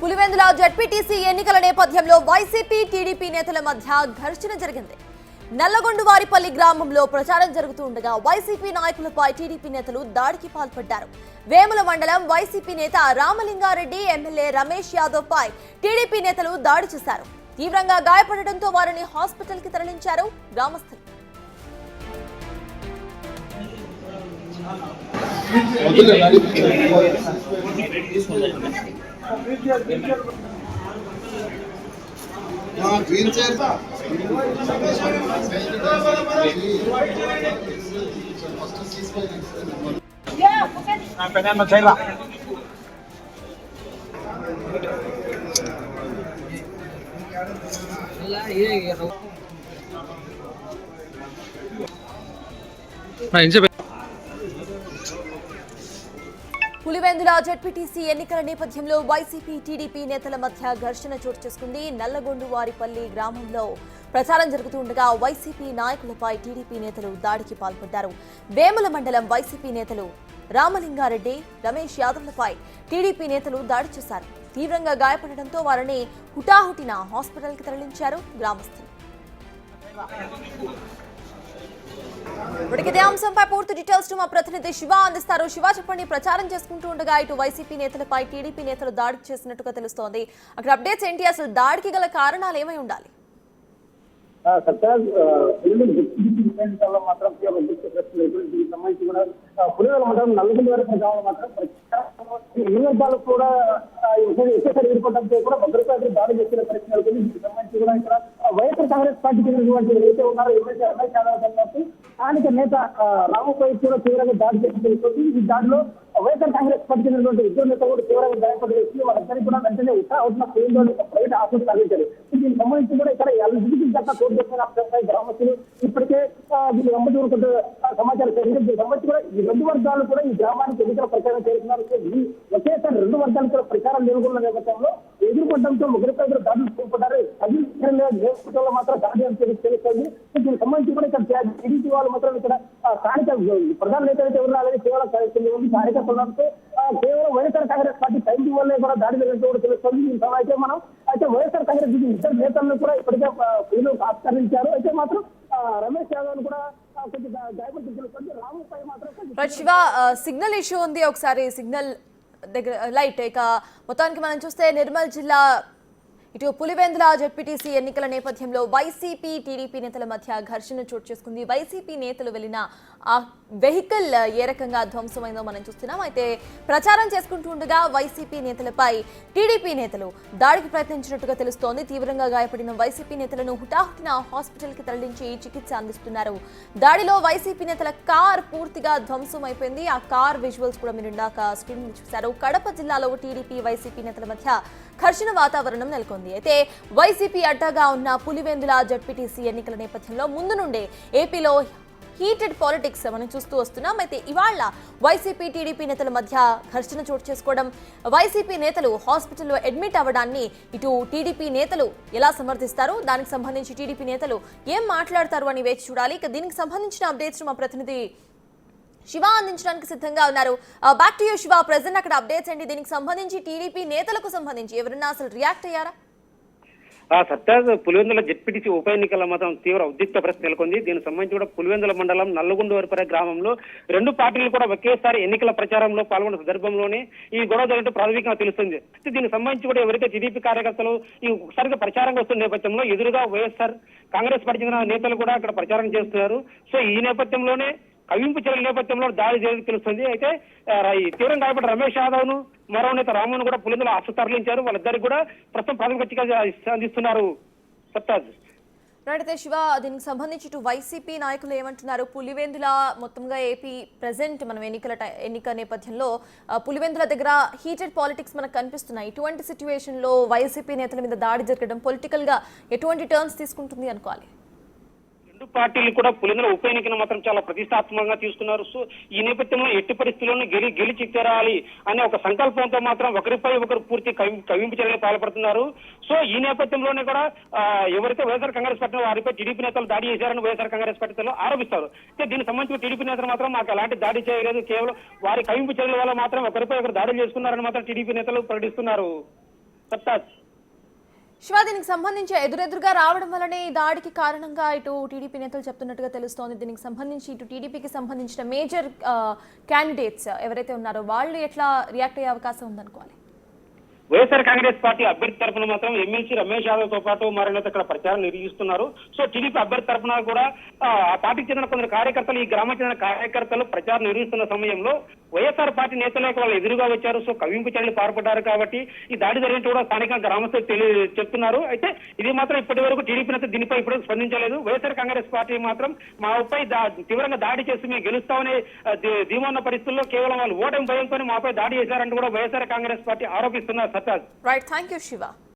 Pulivendula ZPTC ఎన్నికల నేపథ్యంలో YCP TDP నేతల మధ్య ఘర్షణ జరిగింది. నల్లగొండవారిపల్లి గ్రామంలో ప్రచారం జరుగుతూ ఉండగా వైసీపీ నాయకులపై టీడీపీ నేతలు దాడికి పాల్పడ్డారు. వేముల మండలం వైసీపీ నేత రామలింగారెడ్డి, ఎమ్మెల్యే రమేష్ యాదవ్ పై టీడీపీ నేతలు దాడి చేశారు. తీవ్రంగా గాయపడడంతో వారిని హాస్పిటల్ కి తరలించారు గ్రామస్తులు. పులివెందుల జెడ్పీటీసీ ఎన్నికల నేపథ్యంలో వైసీపీ టీడీపీ నేతల మధ్య ఘర్షణ చోటు చేసుకుంది. నల్లగొండవారిపల్లి గ్రామంలో ప్రచారం జరుగుతూ ఉండగా వైసీపీ నాయకులపై టీడీపీ నేతలు దాడికి పాల్పడ్డారు. వేముల మండలం వైసీపీ నేతలు రామలింగారెడ్డి, రమేష్ యాదవ్లపై టీడీపీ నేతలు దాడి చేశారు. తీవ్రంగా గాయపడడంతో వారిని హుటాహుటిన హాస్పిటల్ కి తరలించారు గ్రామస్తులు. ఇదే అంశంపై పూర్తి డీటెయిల్స్ మా ప్రతినిధి శివ అందిస్తారు. శివ, చెప్పండి. ప్రచారం చేసుకుంటూ ఉండగా ఇటు వైసీపీ నేతలపై టీడీపీ నేతలు దాడి చేసినట్టుగా తెలుస్తోంది. అక్కడ అప్డేట్స్ ఏంటి? అసలు దాడికి గల కారణాలు ఏమై ఉండాలి? మాత్రం సంబంధించి కూడా పులివెందుల మండలం నల్లగొండవారిపల్లి గ్రామంలో మాత్రం వర్గాలు కూడా ఒకేసారి ఎదుర్కోవడంతో కూడా భద్రతా దాడి చేసిన పరిస్థితి నెలకొంది. దీనికి సంబంధించి కూడా ఇక్కడ వైఎస్ఆర్ కాంగ్రెస్ పార్టీకి చెందినటువంటి ఎవరైతే ఉన్నారో ఎవరైతే రమేష్ యాదవ్ అన్నట్టు స్థానిక నేత రాముపై కూడా తీవ్రంగా దాడి చేసి తెలుస్తుంది. ఈ దాడిలో వైఎస్ఆర్ కాంగ్రెస్ పార్టీ చెందినటువంటి ఇద్దరు నేతలు కూడా తీవ్రంగా గాయపడి వాళ్ళందరికీ కూడా వెంటనే అవుతున్న పులివెందుల ప్రైవేట్ ఆసుపత్రి తరలించారు. దీనికి సంబంధించి కూడా ఇక్కడ కోర్టు చేసిన అంశంపై గ్రామస్తులు ఇప్పటికే వీళ్ళు వెంబడి ఊరుకుంటూ సమాచారం జరిగింది. దీనికి సంబంధించి కూడా ఈ రెండు వర్గాలు కూడా ఈ గ్రామానికి ఎన్నికల ప్రచారం చేస్తున్నారు. ఒకేసారి రెండు వర్గాలు కూడా ప్రచారం నెలకొన్న నేపథ్యంలో ఎదుర్కొనడంతో ఒకరిపై దాడులు చేపట్టారు. నేతృత్వంలో మాత్రం దాడి తెలుస్తుంది. దీనికి సంబంధించి కూడా ఇక్కడ టీడీపీ వాళ్ళు మాత్రం ఇక్కడ స్థానిక ప్రధాన నేతలు అయితే ఉన్నారని కేవలం కార్యకర్తలతో కేవలం వైఎస్ఆర్ కాంగ్రెస్ పార్టీ టైం వల్లే కూడా దాడి జరిగినట్టు కూడా తెలుస్తుంది. దీని అయితే వైఎస్ఆర్ కాంగ్రెస్ ఇద్దరు నేతలను కూడా ఇప్పటికే ఆస్కరించారు. అయితే మాత్రం రమేష్ యాదవ్ కూడా కొంచెం గాయపడి తెలుస్తుంది. రాముపై మాత్రం శివ, సిగ్నల్ ఇష్యూ ఉంది. ఒకసారి సిగ్నల్ దగ్గర లైట్. ఇక మొత్తానికి మనం చూస్తే నిర్మల్ జిల్లా ఇటు పులివెందుల జెడ్పీటీసీ ఎన్నికల నేపథ్యంలో వైసీపీ టీడీపీ నేతల మధ్య ఘర్షణ చోటు చేసుకుంది. వైసీపీ నేతలు వెళ్లిన ఆ వెహికల్ ఏ రకంగా ధ్వంసమైందో మనం చూస్తున్నాం. అయితే ప్రచారం చేసుకుంటూ ఉండగా వైసీపీ నేతలపై టీడీపీ నేతలు దాడికి ప్రయత్నించినట్టుగా తెలుస్తోంది. తీవ్రంగా గాయపడిన వైసీపీ నేతలను హుటాహుటిన హాస్పిటల్ కి తరలించి చికిత్స అందిస్తున్నారు. దాడిలో వైసీపీ నేతల కార్ పూర్తిగా ధ్వంసం అయిపోయింది. ఆ కార్ విజువల్స్ కూడా మీరు ఇందాక స్క్రీన్ మీద చూశారు. కడప జిల్లాలో టీడీపీ వైసీపీ నేతల మధ్య ఘర్షణ వాతావరణం నెలకొంది. అయితే వైసీపీ అడ్డాగా ఉన్న పులివెందుల జెడ్పీటీసీ ఎన్నికల నేపథ్యంలో ముందు నుండే ఏపీలో హీటెడ్ పాలిటిక్స్ మనం చూస్తూ వస్తున్నాం. అయితే ఇవాళ వైసీపీ టీడీపీ నేతల మధ్య ఘర్షణ చోటు చేసుకోవడం, వైసీపీ నేతలు హాస్పిటల్లో అడ్మిట్ అవ్వడాన్ని ఇటు టీడీపీ నేతలు ఎలా సమర్థిస్తారు, దానికి సంబంధించి టీడీపీ నేతలు ఏం మాట్లాడతారు అని వేచి చూడాలి. ఇక దీనికి సంబంధించిన అప్డేట్స్ మా ప్రతినిధి శివ అందించడానికి సిద్ధంగా ఉన్నారు. Back to you Shiva. Present అక్కడ అప్డేట్స్ అండి. దీనికి సంబంధించి టీడీపీ నేతలకు సంబంధించి ఎవరన్నా అసలు రియాక్ట్ అయ్యారా? సత్తాజ్ పులివెందుల జెడ్పీటీసీ ఉప ఎన్నికల మాత్రం తీవ్ర ఉద్రిక్త పరిస్థితి నెలకొంది. దీనికి సంబంధించి కూడా పులివెందుల మండలం నల్లగొండవారిపల్లి గ్రామంలో రెండు పార్టీలు కూడా ఒకేసారి ఎన్నికల ప్రచారంలో పాల్గొన్న సందర్భంలోనే ఈ గొడవ జరిగినట్టు ప్రాథమికంగా తెలుస్తుంది. దీనికి సంబంధించి కూడా ఎవరైతే టీడీపీ కార్యకర్తలు ఈ ఒకసారిగా ప్రచారంగా వస్తున్న నేపథ్యంలో ఎదురుగా వైఎస్ఆర్ కాంగ్రెస్ పార్టీ చెందిన నేతలు కూడా అక్కడ ప్రచారం చేస్తున్నారు. సో ఈ నేపథ్యంలోనే కవింపు చర్యల నేపథ్యంలో దాడి జరిగి తెలుస్తుంది. అయితే తీవ్రం గాయపడ్డ రమేష్ యాదవ్ ను మరో నేత రామును కూడా పులివెందుల ఆసుపత్రి తరలించారు. వాళ్ళిద్దరికి కూడా ప్రస్తుతం ప్రాథమిక చికిత్స అందిస్తున్నారు. సత్తాజ్ అయితే శివ, దీనికి సంబంధించి ఇటు వైసీపీ నాయకులు ఏమంటున్నారు? పులివెందుల మొత్తంగా ఏపీ ప్రెసెంట్ మనం ఎన్నిక నేపథ్యంలో పులివెందుల దగ్గర హీటెడ్ పాలిటిక్స్ మనకు కనిపిస్తున్నాయి. ఇటువంటి సిచ్యువేషన్ లో వైసీపీ నేతల మీద దాడి జరగడం పొలిటికల్ గా ఎటువంటి టర్న్స్ తీసుకుంటుంది అనుకోవాలి? రెండు పార్టీలు కూడా పులివెందుల ఉప ఎన్నికను మాత్రం చాలా ప్రతిష్టాత్మకంగా తీసుకున్నారు. సో ఈ నేపథ్యంలో ఎట్టి పరిస్థితుల్లోనూ గెలిచి తీరాలి అనే ఒక సంకల్పంతో మాత్రం ఒకరిపై ఒకరు పూర్తి కవింపు చర్యలు పాల్పడుతున్నారు. సో ఈ నేపథ్యంలోనే కూడా ఎవరైతే వైఎస్ఆర్ కాంగ్రెస్ పార్టీ వారిపై టీడీపీ నేతలు దాడి చేశారని వైఎస్ఆర్ కాంగ్రెస్ పార్టీలో ఆరోపిస్తారు. అయితే దీనికి సంబంధించిన టీడీపీ నేతలు మాత్రం మాకు ఎలాంటి దాడి చేయలేదు, కేవలం వారి కవింపు చర్యల వల్ల మాత్రం ఒకరిపై ఒకరు దాడులు చేసుకున్నారని మాత్రం టీడీపీ నేతలు ప్రకటిస్తున్నారు. సత్తాజ్. శివ, దీనికి సంబంధించి ఎదురెదురుగా రావడం వల్లనే ఈ దాడికి కారణంగా ఇటు టీడీపీ నేతలు చెప్తున్నట్టుగా తెలుస్తోంది. దీనికి సంబంధించి ఇటు టీడీపీకి సంబంధించిన మేజర్ క్యాండిడేట్స్ ఎవరైతే ఉన్నారో వాళ్ళు ఎట్లా రియాక్ట్ అయ్యే అవకాశం ఉందనుకోవాలి? వైఎస్ఆర్ కాంగ్రెస్ పార్టీ అభ్యర్థి తరఫున మాత్రం ఎమ్మెల్సీ రమేష్ యాదవ్ తో పాటు మరికొంత ఇక్కడ ప్రచారం నిర్వహిస్తున్నారు. సో టీడీపీ అభ్యర్థి తరఫున కూడా ఆ పార్టీకి చెందిన కొందరు కార్యకర్తలు, ఈ గ్రామానికి చెందిన కార్యకర్తలు ప్రచారం నిర్వహిస్తున్న సమయంలో వైఎస్ఆర్ పార్టీ నేతలకు వాళ్ళు ఎదురుగా వచ్చారు. సో కవింపు చర్యలు పాల్పడ్డారు కాబట్టి ఈ దాడి జరిగినట్టు కూడా స్థానిక గ్రామస్తులు చెప్తున్నారు. అయితే ఇది మాత్రం ఇప్పటి వరకు టీడీపీ నేత దీనిపై ఇప్పుడు స్పందించలేదు. వైఎస్ఆర్ కాంగ్రెస్ పార్టీ మాత్రం మాపై తీవ్రంగా దాడి చేసి మేము గెలుస్తామనే ధీమా ఉన్న పరిస్థితుల్లో కేవలం వాళ్ళు ఓటమి భయంతో మాపై దాడి చేశారంటూ కూడా వైఎస్ఆర్ కాంగ్రెస్ పార్టీ ఆరోపిస్తున్నారు. సత్తాజ్. Right, thank you Shiva.